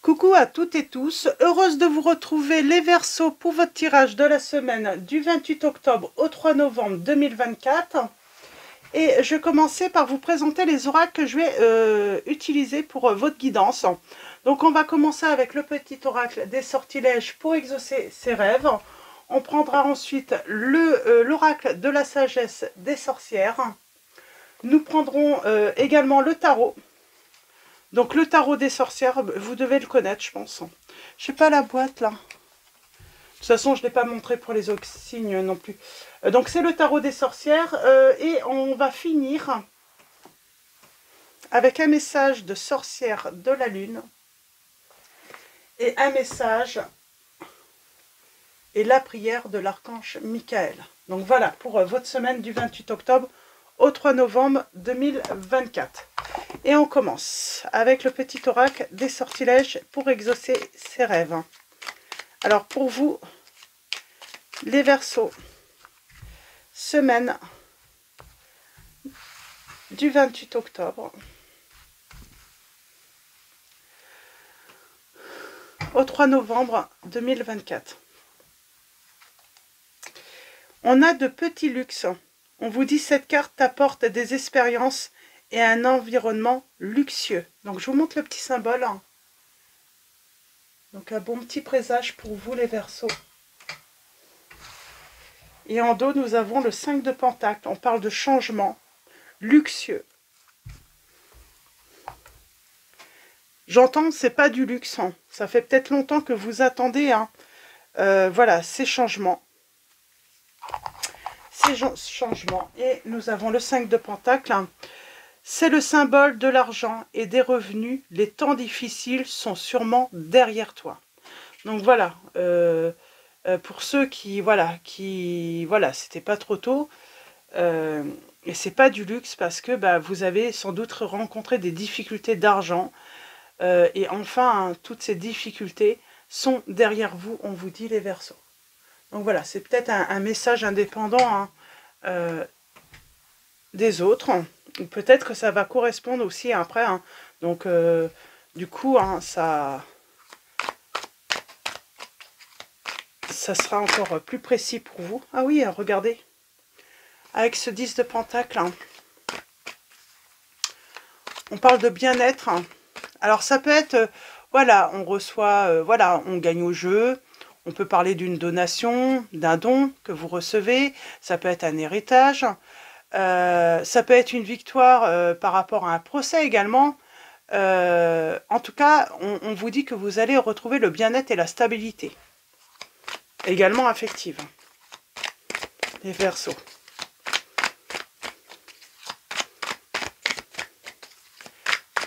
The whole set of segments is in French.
Coucou à toutes et tous, heureuse de vous retrouver les Verseaux pour votre tirage de la semaine du 28 octobre au 3 novembre 2024. Et je commençais par vous présenter les oracles que je vais utiliser pour votre guidance. Donc on va commencer avec le petit oracle des sortilèges pour exaucer ses rêves. On prendra ensuite l'oracle de la sagesse des sorcières. Nous prendrons également le tarot. Donc le tarot des sorcières, vous devez le connaître, je pense. Je sais pas la boîte là. De toute façon, je ne l'ai pas montré pour les autres signes non plus. Donc c'est le tarot des sorcières. Et on va finir avec un message de sorcière de la lune. Et un message et la prière de l'archange Michael. Donc voilà, pour votre semaine du 28 octobre au 3 novembre 2024. Et on commence avec le petit oracle des sortilèges pour exaucer ses rêves. Alors pour vous, les Verseaux, semaine du 28 octobre au 3 novembre 2024. On a de petits luxes. On vous dit cette carte apporte des expériences et un environnement luxueux. Donc je vous montre le petit symbole. Donc un bon petit présage pour vous les Verseaux. Et en dos nous avons le 5 de Pentacle. On parle de changement luxueux. J'entends, c'est pas du luxe. Ça fait peut-être longtemps que vous attendez. Voilà, ces changements. Ces changements. Et nous avons le 5 de Pentacle. C'est le symbole de l'argent et des revenus. Les temps difficiles sont sûrement derrière toi. Donc voilà, pour ceux qui, voilà, c'était pas trop tôt. Et c'est pas du luxe parce que vous avez sans doute rencontré des difficultés d'argent. Et enfin, toutes ces difficultés sont derrière vous, on vous dit les Verseaux. Donc voilà, c'est peut-être un message indépendant des autres. Ou peut-être que ça va correspondre aussi après. Donc, du coup, ça sera encore plus précis pour vous. Ah oui, regardez. Avec ce 10 de Pentacle, on parle de bien-être. Alors, ça peut être, voilà, on reçoit, voilà, on gagne au jeu. On peut parler d'une donation, d'un don que vous recevez. Ça peut être un héritage. Ça peut être une victoire par rapport à un procès également. En tout cas, on vous dit que vous allez retrouver le bien-être et la stabilité. Également affective. Les Verseaux.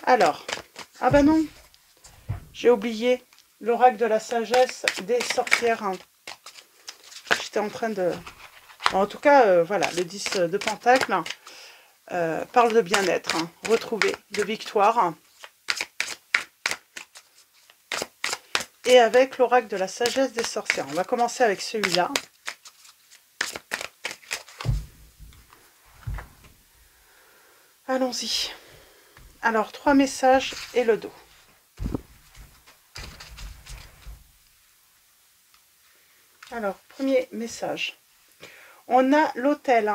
Alors, ah ben non, j'ai oublié l'oracle de la sagesse des sorcières. J'étais en train de... En tout cas, voilà, le 10 de Pentacle parle de bien-être, retrouvé, de victoire. Et avec l'oracle de la sagesse des sorcières. On va commencer avec celui-là. Allons-y. Alors, 3 messages et le dos. Alors, premier message. On a l'autel.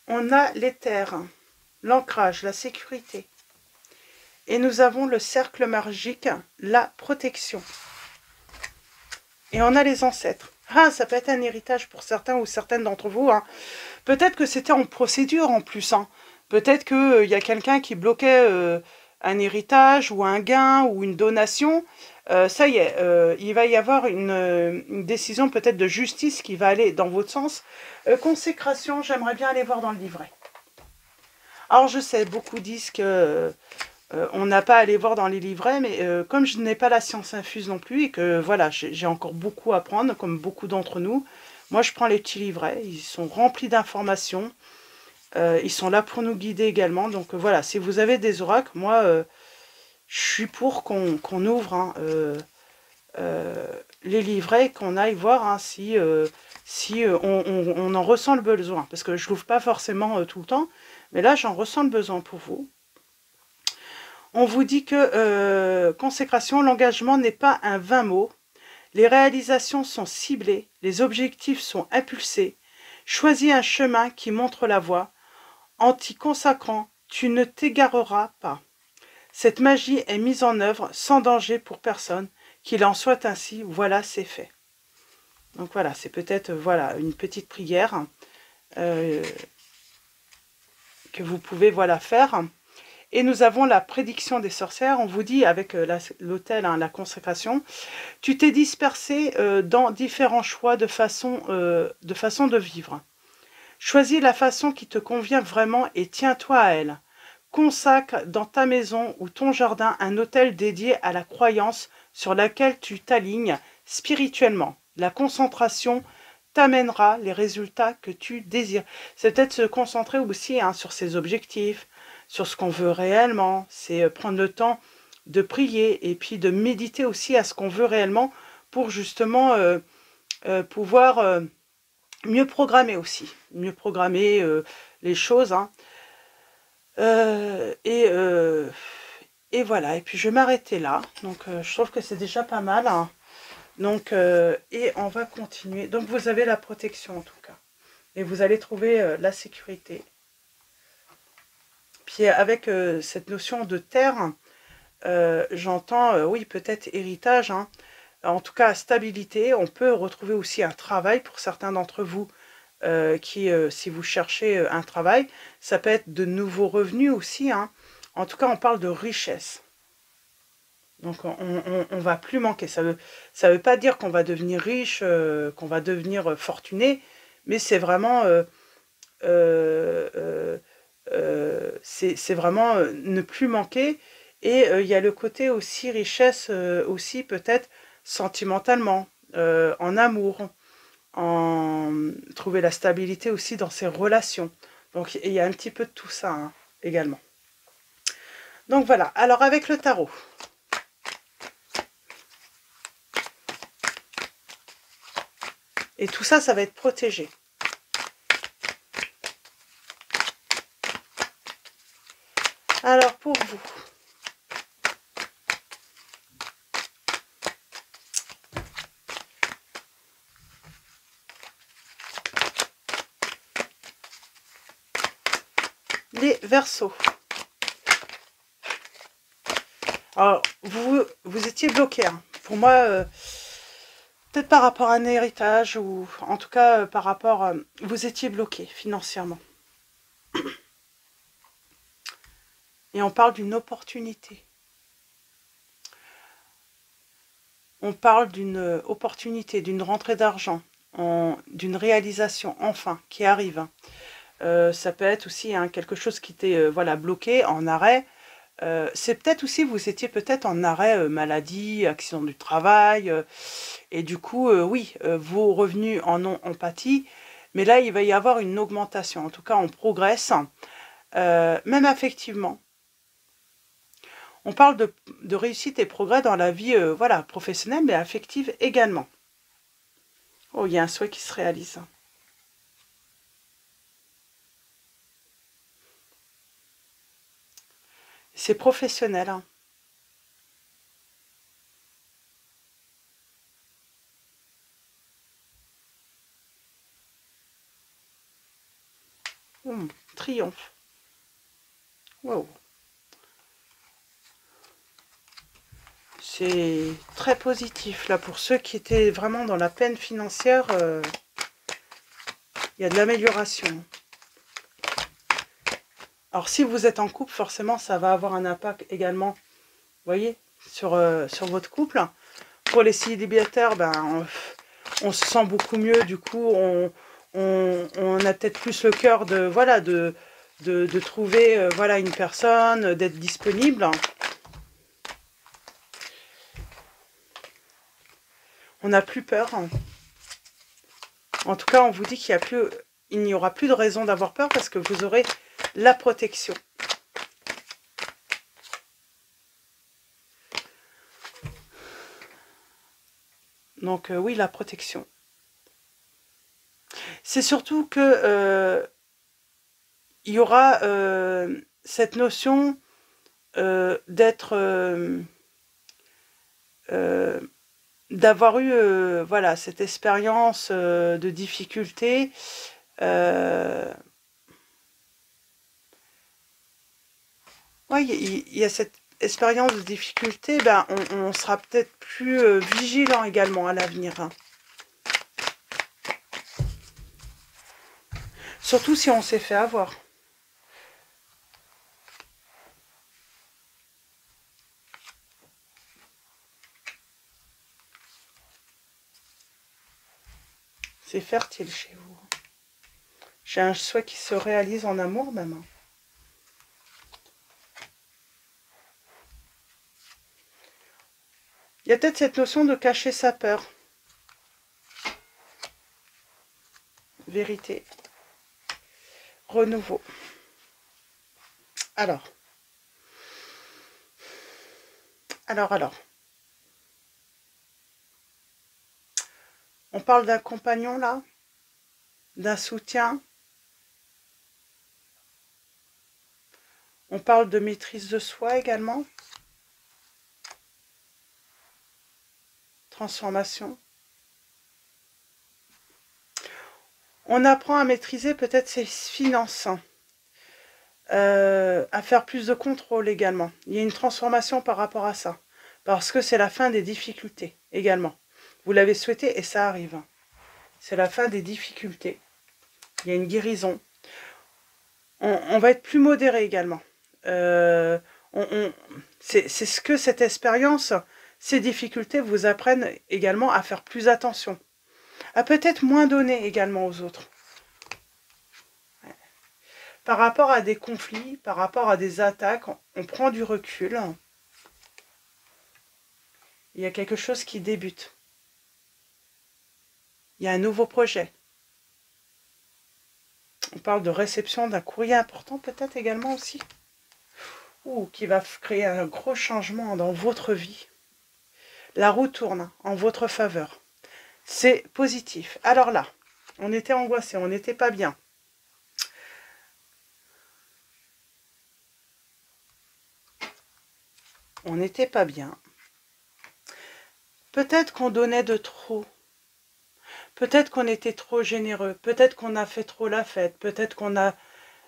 On a l'éther, l'ancrage, la sécurité. Et nous avons le cercle magique, la protection. Et on a les ancêtres. Ah, ça peut être un héritage pour certains ou certaines d'entre vous. Peut-être que c'était en procédure en plus. Peut-être qu'il y a quelqu'un qui bloquait un héritage ou un gain ou une donation. Ça y est, il va y avoir une décision peut-être de justice qui va aller dans votre sens. Consécration, j'aimerais bien aller voir dans le livret. Alors je sais, beaucoup disent que on n'a pas à aller voir dans les livrets, mais comme je n'ai pas la science infuse non plus, et que voilà, j'ai encore beaucoup à apprendre, comme beaucoup d'entre nous, moi je prends les petits livrets, ils sont remplis d'informations, ils sont là pour nous guider également, donc voilà, si vous avez des oracles, moi je suis pour qu'on ouvre les livrets, qu'on aille voir si si on en ressent le besoin. Parce que je l'ouvre pas forcément tout le temps, mais là, j'en ressens le besoin pour vous. On vous dit que consécration, l'engagement n'est pas un vain mot. Les réalisations sont ciblées, les objectifs sont impulsés. Choisis un chemin qui montre la voie. En t'y consacrant, tu ne t'égareras pas. Cette magie est mise en œuvre sans danger pour personne. Qu'il en soit ainsi, voilà, c'est fait. Donc voilà, c'est peut-être voilà une petite prière que vous pouvez voilà faire. Et nous avons la prédiction des sorcières. On vous dit avec l'autel, hein, la consécration, tu t'es dispersé dans différents choix de façon de vivre. Choisis la façon qui te convient vraiment et tiens-toi à elle. Consacre dans ta maison ou ton jardin un autel dédié à la croyance sur laquelle tu t'alignes spirituellement. La concentration t'amènera les résultats que tu désires. C'est peut-être se concentrer aussi hein, sur ses objectifs, sur ce qu'on veut réellement. C'est prendre le temps de prier et puis de méditer aussi à ce qu'on veut réellement pour justement pouvoir mieux programmer aussi. Mieux programmer les choses. Hein. Et voilà, et puis je vais m'arrêter là. Donc je trouve que c'est déjà pas mal. Hein. Donc, et on va continuer. Donc vous avez la protection en tout cas. Et vous allez trouver la sécurité. Puis avec cette notion de terre, j'entends, oui, peut-être héritage. Hein. En tout cas, stabilité. On peut retrouver aussi un travail pour certains d'entre vous. Si vous cherchez un travail, ça peut être de nouveaux revenus aussi. Hein. En tout cas, on parle de richesse. Donc, on va plus manquer. Ça veut pas dire qu'on va devenir riche, qu'on va devenir fortuné, mais c'est vraiment, c'est vraiment ne plus manquer. Et il y a le côté aussi richesse, aussi peut-être sentimentalement, en amour. Trouver la stabilité aussi dans ses relations. Donc il y a un petit peu de tout ça hein, également. Donc voilà, alors avec le tarot. Et tout ça, ça va être protégé. Alors pour vous. Les Verseaux. Alors, vous étiez bloqué. Hein. Pour moi, peut-être par rapport à un héritage ou en tout cas par rapport... vous étiez bloqué financièrement. Et on parle d'une opportunité. On parle d'une opportunité, d'une rentrée d'argent, d'une réalisation enfin qui arrive. Ça peut être aussi hein, quelque chose qui était voilà, bloqué, en arrêt. C'est peut-être aussi, vous étiez peut-être en arrêt maladie, accident du travail. Et du coup, oui, vos revenus en ont empathie. Mais là, il va y avoir une augmentation. En tout cas, on progresse, même affectivement. On parle de réussite et progrès dans la vie voilà, professionnelle, mais affective également. Oh, il y a un souhait qui se réalise. C'est professionnel. Hein. Triomphe. Wow. C'est très positif là pour ceux qui étaient vraiment dans la peine financière. Il y a de l'amélioration. Alors si vous êtes en couple, forcément ça va avoir un impact également, vous voyez, sur votre couple. Pour les célibataires, ben, on se sent beaucoup mieux, du coup on a peut-être plus le cœur de voilà de trouver voilà une personne, d'être disponible. On n'a plus peur. En tout cas, on vous dit qu'il n'y aura plus de raison d'avoir peur parce que vous aurez la protection. Donc oui, la protection. c'est surtout que il y aura cette notion d'être... d'avoir eu voilà, cette expérience de difficulté. Ouais, il y a cette expérience de difficulté, ben, on sera peut-être plus vigilant également à l'avenir. Hein. Surtout si on s'est fait avoir. C'est fertile chez vous. J'ai un souhait qui se réalise en amour même. Il y a peut-être cette notion de cacher sa peur. Vérité. Renouveau. Alors. On parle d'un compagnon là, d'un soutien. On parle de maîtrise de soi également. Transformation. On apprend à maîtriser peut-être ses finances. À faire plus de contrôle également. Il y a une transformation par rapport à ça. Parce que c'est la fin des difficultés également. Vous l'avez souhaité et ça arrive. C'est la fin des difficultés. Il y a une guérison. On va être plus modéré également. C'est ce que cette expérience, ces difficultés vous apprennent également à faire plus attention. À peut-être moins donner également aux autres. Par rapport à des conflits, par rapport à des attaques, on prend du recul. Il y a quelque chose qui débute. Il y a un nouveau projet. On parle de réception d'un courrier important peut-être également aussi. Ou qui va créer un gros changement dans votre vie. La roue tourne en votre faveur. C'est positif. Alors là, on était angoissé, on n'était pas bien. On n'était pas bien. Peut-être qu'on donnait de trop. Peut-être qu'on était trop généreux. Peut-être qu'on a fait trop la fête. Peut-être qu'on a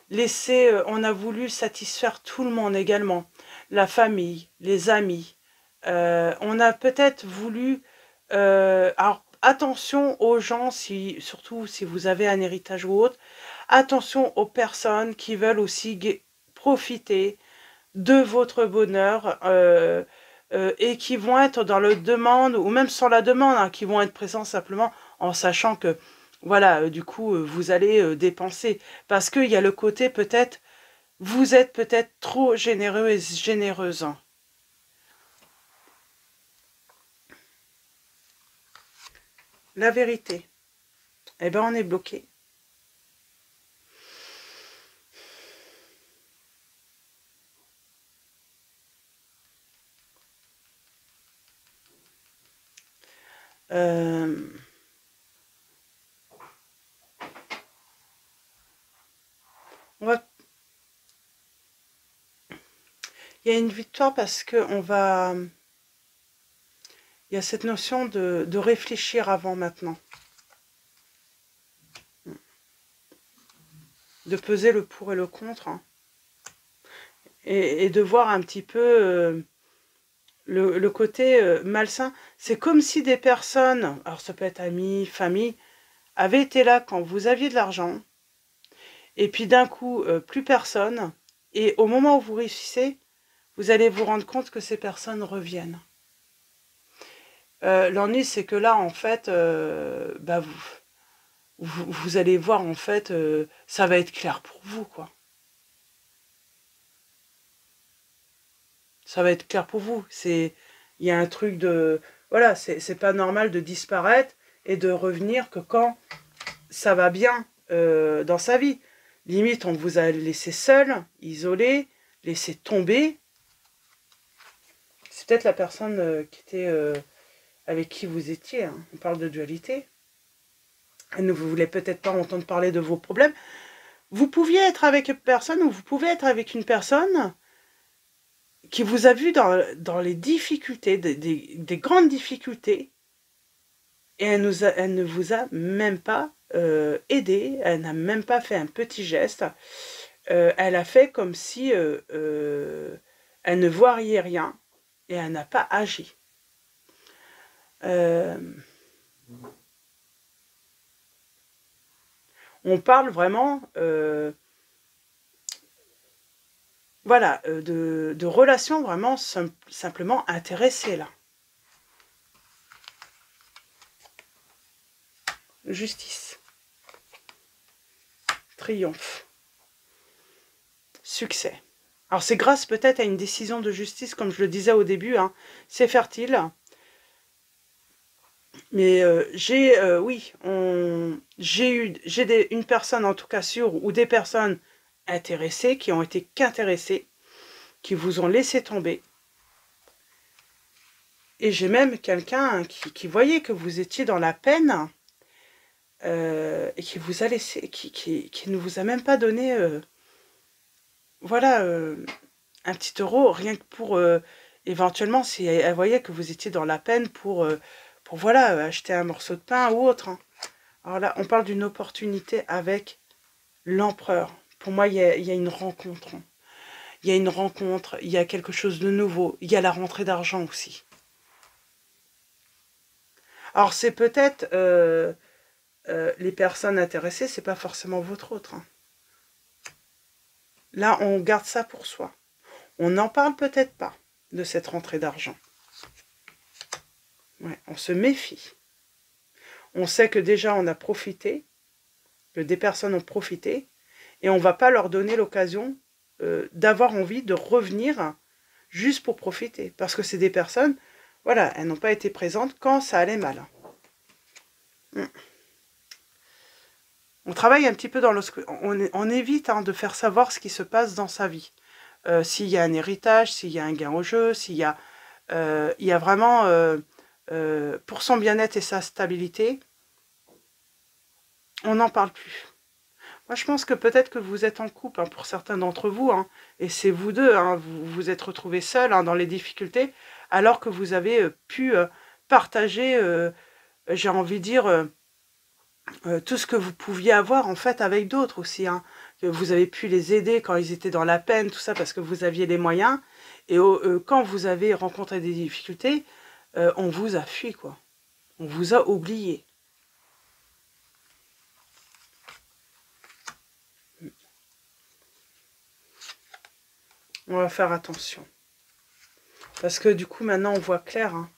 laissé, on a voulu satisfaire tout le monde également. La famille, les amis. On a peut-être voulu... alors, attention aux gens, surtout si vous avez un héritage ou autre. Attention aux personnes qui veulent aussi profiter de votre bonheur et qui vont être dans la demande, ou même sans la demande, hein, qui vont être présents simplement en sachant que, voilà, du coup, vous allez dépenser. Parce qu'il y a le côté peut-être, vous êtes peut-être trop généreux et généreuse. La vérité. Eh bien, on est bloqué. On va... Il y a une victoire parce que on va... Il y a cette notion de réfléchir avant maintenant. De peser le pour et le contre. Hein. Et de voir un petit peu le côté malsain. C'est comme si des personnes, alors ça peut être amis, famille, avaient été là quand vous aviez de l'argent. Et puis d'un coup, plus personne. Et au moment où vous réussissez, vous allez vous rendre compte que ces personnes reviennent. L'ennui, c'est que là, en fait, bah vous allez voir, en fait, ça va être clair pour vous, quoi. Ça va être clair pour vous. Il y a un truc de... Voilà, c'est pas normal de disparaître et de revenir que quand ça va bien dans sa vie. Limite, on vous a laissé seul, isolé, laissé tomber. C'est peut-être la personne qui était avec qui vous étiez. Hein. On parle de dualité. Elle ne voulait peut-être pas entendre parler de vos problèmes. Vous pouviez être avec une personne ou vous pouvez être avec une personne qui vous a vu dans les difficultés, des grandes difficultés, et elle ne vous a même pas aidé, elle n'a même pas fait un petit geste. Elle a fait comme si elle ne voyait rien et elle n'a pas agi. On parle vraiment voilà, de relations vraiment simplement intéressées là. Justice. Triomphe. Succès. Alors c'est grâce peut-être à une décision de justice, comme je le disais au début, hein, c'est fertile. Mais oui, j'ai une personne en tout cas sûre, ou des personnes intéressées, qui ont été qu'intéressées, qui vous ont laissé tomber. Et j'ai même quelqu'un qui voyait que vous étiez dans la peine, et qui vous a laissé, qui ne vous a même pas donné, voilà, un petit euro, rien que pour, éventuellement, si elle voyait que vous étiez dans la peine pour voilà, acheter un morceau de pain ou autre. Hein. Alors là, on parle d'une opportunité avec l'empereur. Pour moi, il y a une rencontre. Il y a une rencontre, il y a quelque chose de nouveau. Il y a la rentrée d'argent aussi. Alors, c'est peut-être les personnes intéressées, c'est pas forcément votre autre. Hein. Là, on garde ça pour soi. On n'en parle peut-être pas de cette rentrée d'argent. Ouais, on se méfie. On sait que déjà on a profité, que des personnes ont profité, et on ne va pas leur donner l'occasion d'avoir envie de revenir juste pour profiter. Parce que c'est des personnes, voilà, elles n'ont pas été présentes quand ça allait mal. On travaille un petit peu dans on évite hein, de faire savoir ce qui se passe dans sa vie. S'il y a un héritage, s'il y a un gain au jeu, s'il y a, il y a vraiment, pour son bien-être et sa stabilité, on n'en parle plus. Moi, je pense que peut-être que vous êtes en couple, hein, pour certains d'entre vous, hein, et c'est vous deux, hein, vous vous êtes retrouvés seuls hein, dans les difficultés, alors que vous avez pu partager, j'ai envie de dire, tout ce que vous pouviez avoir en fait avec d'autres aussi. Hein, que vous avez pu les aider quand ils étaient dans la peine, tout ça, parce que vous aviez les moyens. Et quand vous avez rencontré des difficultés, on vous a fui, quoi. On vous a oublié. On va faire attention. Parce que du coup, maintenant, on voit clair hein,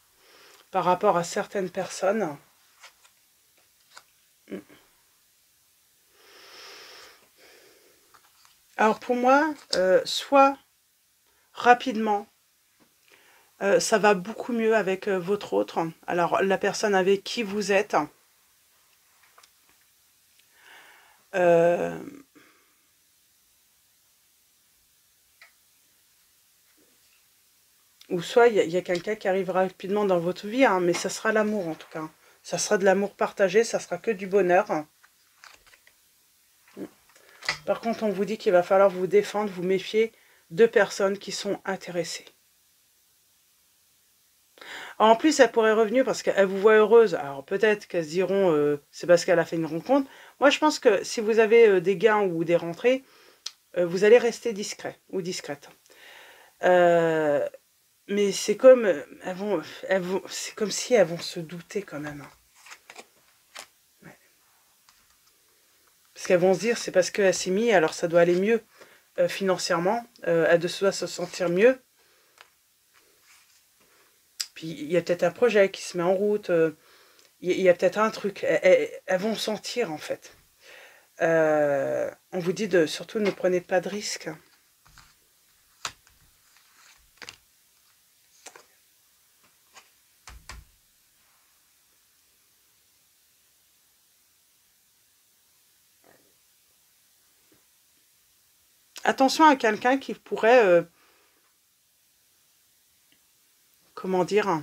par rapport à certaines personnes. Alors pour moi, soit rapidement, ça va beaucoup mieux avec votre autre. Alors la personne avec qui vous êtes. Ou soit il y a quelqu'un qui arrive rapidement dans votre vie, hein, mais ça sera l'amour en tout cas. Ça sera de l'amour partagé, ça sera que du bonheur. Par contre, on vous dit qu'il va falloir vous défendre, vous méfier de personnes qui sont intéressées. Alors, en plus, elle pourrait revenir parce qu'elle vous voit heureuse. Alors peut-être qu'elles se diront c'est parce qu'elle a fait une rencontre. Moi, je pense que si vous avez des gains ou des rentrées, vous allez rester discret ou discrète. Mais c'est comme c'est comme si elles vont se douter quand même. Ouais. Parce qu'elles vont se dire c'est parce qu'elle s'est mise, alors ça doit aller mieux financièrement, elle doit se sentir mieux. Puis il y a peut-être un projet qui se met en route, il y a peut-être un truc, elles vont sentir en fait. On vous dit de surtout ne prenez pas de risques. Attention à quelqu'un qui pourrait, comment dire,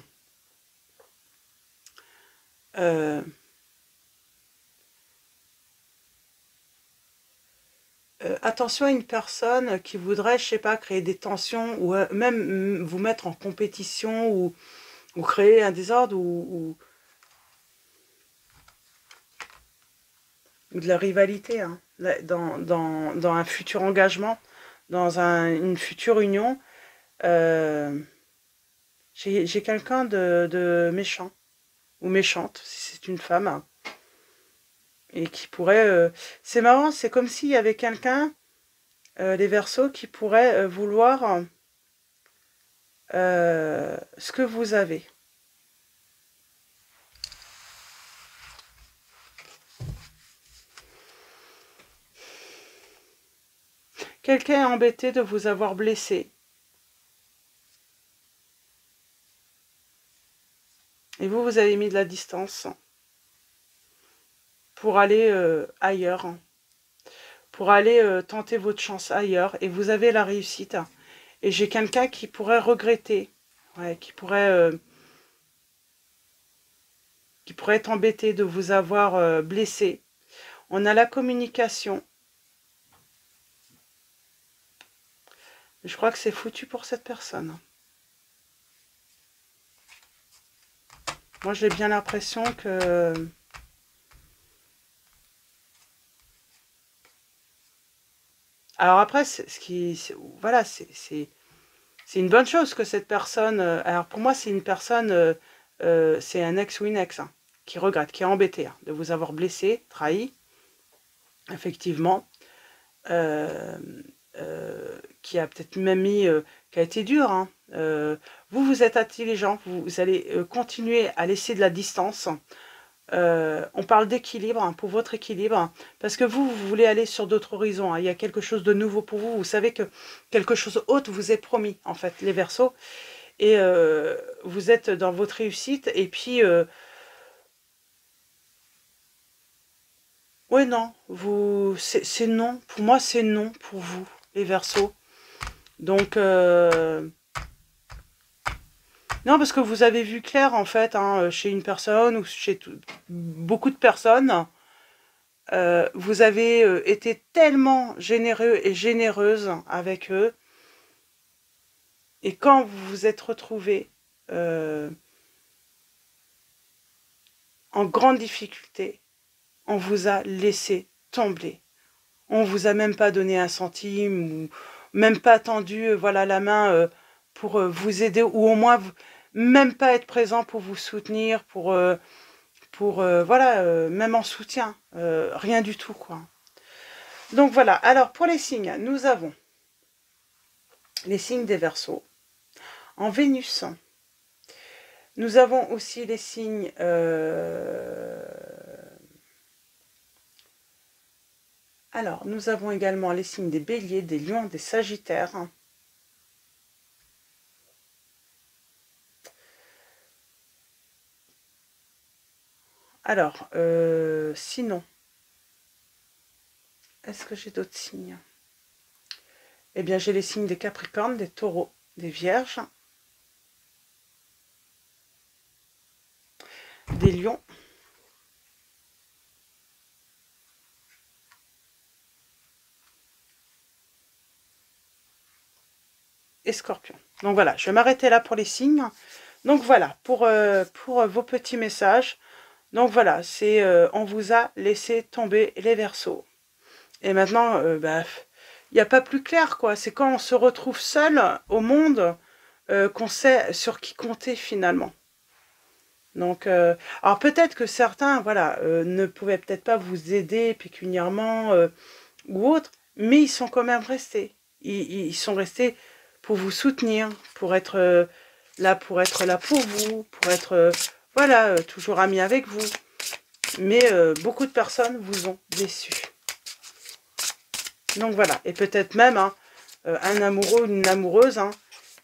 attention à une personne qui voudrait, je sais pas, créer des tensions ou même vous mettre en compétition ou créer un désordre ou de la rivalité hein, dans un futur engagement, dans une future union. J'ai quelqu'un de méchant ou méchante, si c'est une femme, hein, et qui pourrait... c'est marrant, c'est comme s'il y avait quelqu'un, les Verseaux, qui pourrait vouloir ce que vous avez. Quelqu'un est embêté de vous avoir blessé. Et vous, vous avez mis de la distance pour aller ailleurs, pour aller tenter votre chance ailleurs, et vous avez la réussite. Et j'ai quelqu'un qui pourrait regretter, ouais, qui pourrait être embêté de vous avoir blessé. On a la communication. Je crois que c'est foutu pour cette personne. Moi, j'ai bien l'impression que... Alors après, voilà, c'est une bonne chose que cette personne... alors pour moi, c'est une personne... c'est un ex ou une ex hein, qui regrette, qui est embêté hein, de vous avoir blessé, trahi, effectivement. Qui a peut-être même mis... qui a été dur. Hein. Vous êtes intelligent, vous allez continuer à laisser de la distance. On parle d'équilibre, hein, pour votre équilibre, hein, parce que vous voulez aller sur d'autres horizons. Hein, il y a quelque chose de nouveau pour vous. Vous savez que quelque chose d'autre vous est promis, en fait, les Verseaux. Et vous êtes dans votre réussite. Et puis, ouais, non, c'est non. Pour moi, c'est non pour vous, les Verseaux. Donc, non, parce que vous avez vu clair, en fait, hein, chez une personne ou chez beaucoup de personnes. Vous avez été tellement généreux et généreuse avec eux. Et quand vous vous êtes retrouvés en grande difficulté, on vous a laissé tomber. On vous a même pas donné un centime ou même pas tendu voilà, la main pour vous aider ou au moins même pas être présent pour vous soutenir, pour voilà, même en soutien. Rien du tout, quoi. Donc voilà, alors pour les signes, nous avons les signes des Verseaux. En Vénus, nous avons aussi les signes alors, nous avons également les signes des Béliers, des Lions, des Sagittaires. Alors, sinon, est-ce que j'ai d'autres signes? Eh bien, j'ai les signes des Capricornes, des Taureaux, des Vierges, des Lions, et Scorpions. Donc voilà, je vais m'arrêter là pour les signes. Donc voilà, pour vos petits messages. Donc voilà, c'est on vous a laissé tomber les Verseaux. Et maintenant, bah, il n'y a pas plus clair, quoi. C'est quand on se retrouve seul au monde qu'on sait sur qui compter finalement. Donc, alors peut-être que certains, voilà, ne pouvaient peut-être pas vous aider pécuniairement ou autre, mais ils sont quand même restés. Ils sont restés pour vous soutenir, pour être là pour vous, pour être, voilà, toujours amis avec vous. Mais beaucoup de personnes vous ont déçus. Donc voilà, et peut-être même hein, un amoureux ou une amoureuse, hein,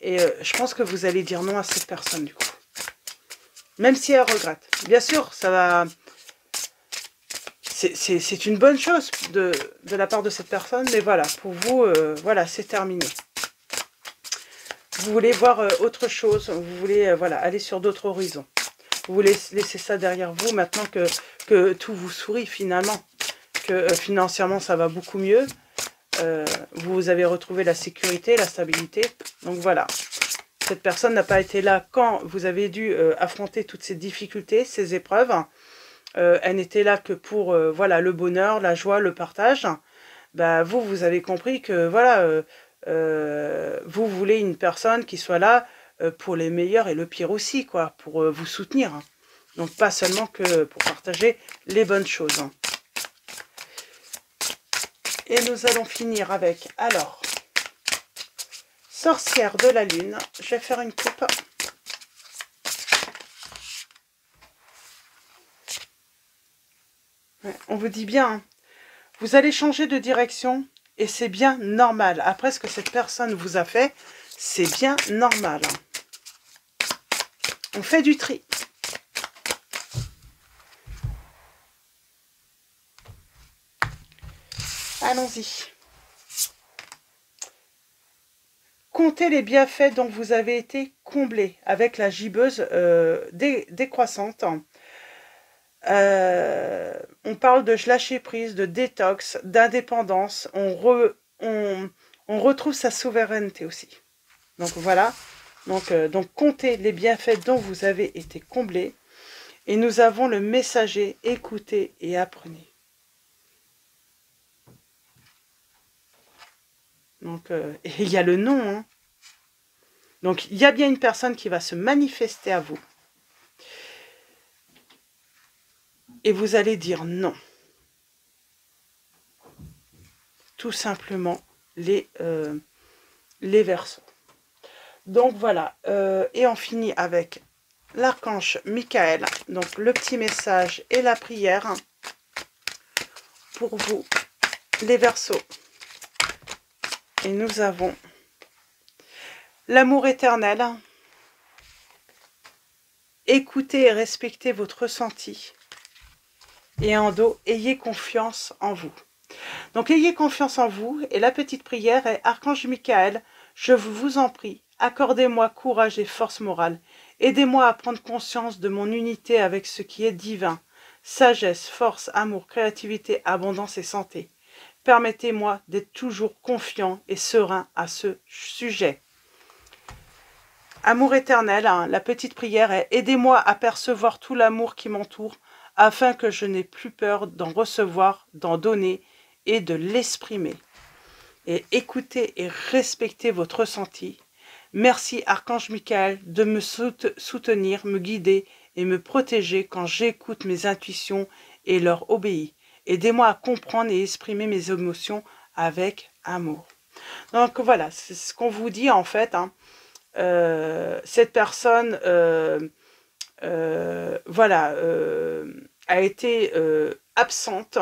et je pense que vous allez dire non à cette personne du coup. Même si elle regrette. Bien sûr, ça va... C'est une bonne chose de la part de cette personne, mais voilà, pour vous, voilà, c'est terminé. Vous voulez voir autre chose, vous voulez voilà, aller sur d'autres horizons. Vous voulez laisser ça derrière vous maintenant que tout vous sourit finalement, que financièrement ça va beaucoup mieux. vous avez retrouvé la sécurité, la stabilité. Donc voilà, cette personne n'a pas été là quand vous avez dû affronter toutes ces difficultés, ces épreuves. Elle n'était là que pour voilà, le bonheur, la joie, le partage. Bah, vous avez compris que voilà, vous voulez une personne qui soit là pour les meilleurs et le pire aussi, quoi, pour vous soutenir. Donc pas seulement que pour partager les bonnes choses. Et nous allons finir avec, alors, sorcière de la lune. Je vais faire une coupe. Ouais, on vous dit bien, hein, vous allez changer de direction et c'est bien normal. Après ce que cette personne vous a fait, c'est bien normal. On fait du tri. Allons-y. Comptez les bienfaits dont vous avez été comblés avec la gibbeuse décroissante. On parle de lâcher prise, de détox, d'indépendance. On retrouve sa souveraineté aussi. Donc voilà. Donc comptez les bienfaits dont vous avez été comblés. Et nous avons le messager, écoutez et apprenez. Donc, et il y a le non. Hein. Donc, il y a bien une personne qui va se manifester à vous. Et vous allez dire non. Tout simplement, les Verseaux. Donc, voilà. Et on finit avec l'archange Michael. Donc, le petit message et la prière pour vous, les Verseaux. Et nous avons l'amour éternel. Écoutez et respectez votre ressenti. Et en dos, ayez confiance en vous. Donc, ayez confiance en vous. Et la petite prière est, archange Michael, je vous en prie, accordez-moi courage et force morale. Aidez-moi à prendre conscience de mon unité avec ce qui est divin. Sagesse, force, amour, créativité, abondance et santé. Permettez-moi d'être toujours confiant et serein à ce sujet. Amour éternel, hein, la petite prière est « Aidez-moi à percevoir tout l'amour qui m'entoure afin que je n'ai plus peur d'en recevoir, d'en donner et de l'exprimer. Et écoutez et respectez votre ressenti. Merci Archange Michael de me soutenir, me guider et me protéger quand j'écoute mes intuitions et leur obéis. Aidez-moi à comprendre et exprimer mes émotions avec amour. » Donc voilà, c'est ce qu'on vous dit en fait. Hein. Cette personne, voilà, a été absente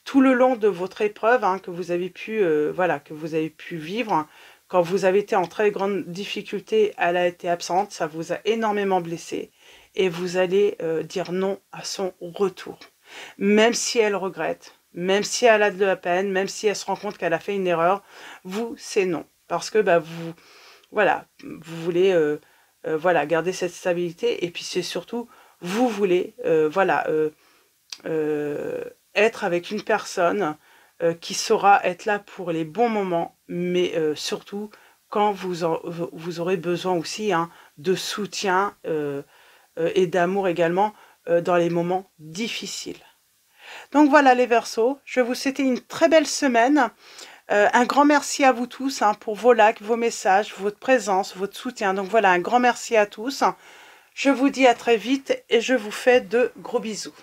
tout le long de votre épreuve hein, que vous avez pu, voilà, que vous avez pu vivre. Quand vous avez été en très grande difficulté, elle a été absente, ça vous a énormément blessé. Et vous allez dire non à son retour. Même si elle regrette, même si elle a de la peine, même si elle se rend compte qu'elle a fait une erreur, vous, c'est non. Parce que bah, vous, voilà, vous voulez voilà, garder cette stabilité. Et puis c'est surtout, vous voulez voilà, être avec une personne qui saura être là pour les bons moments, mais surtout quand vous aurez besoin aussi hein, de soutien et d'amour également dans les moments difficiles. Donc voilà les Verseaux, je vais vous souhaiter une très belle semaine. Un grand merci à vous tous hein, pour vos likes, vos messages, votre présence, votre soutien. Donc voilà, un grand merci à tous. Je vous dis à très vite et je vous fais de gros bisous.